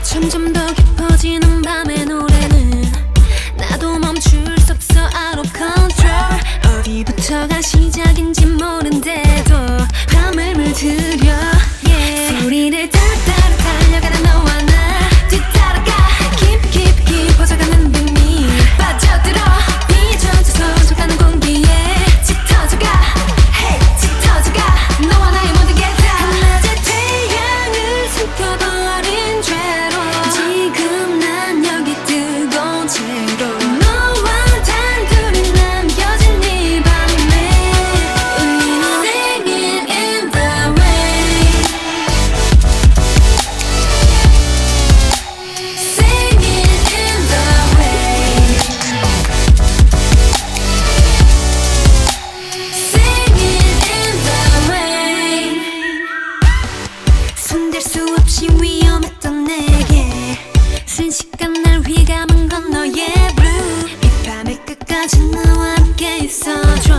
점점 더 깊어지는 밤의 노래는 나도 멈출 수 없어 out of control. 어디부터가 시작인지 모른대도 밤을 물들여 소리를 따라 달려가는 너와 나 뒤따라가 깊이 깊어져가는 빙이 빠져들어 비춰져서 젖어가는 공기에 짙어져가 hey 짙어져가 너와 나의 모든 게 다 한낮의 태양을 숨겨버린 죄로 지금 난 여기 뜨거운 채로 너와 단둘이 남겨진 이 밤에 우리는 singing in the rain singing in the rain singing in the rain. 손댈 수 없이 위험했던 내게 순식간 날 휘감은 건 너의 blue. 이 밤의 끝까지 나와 함께 있어줘.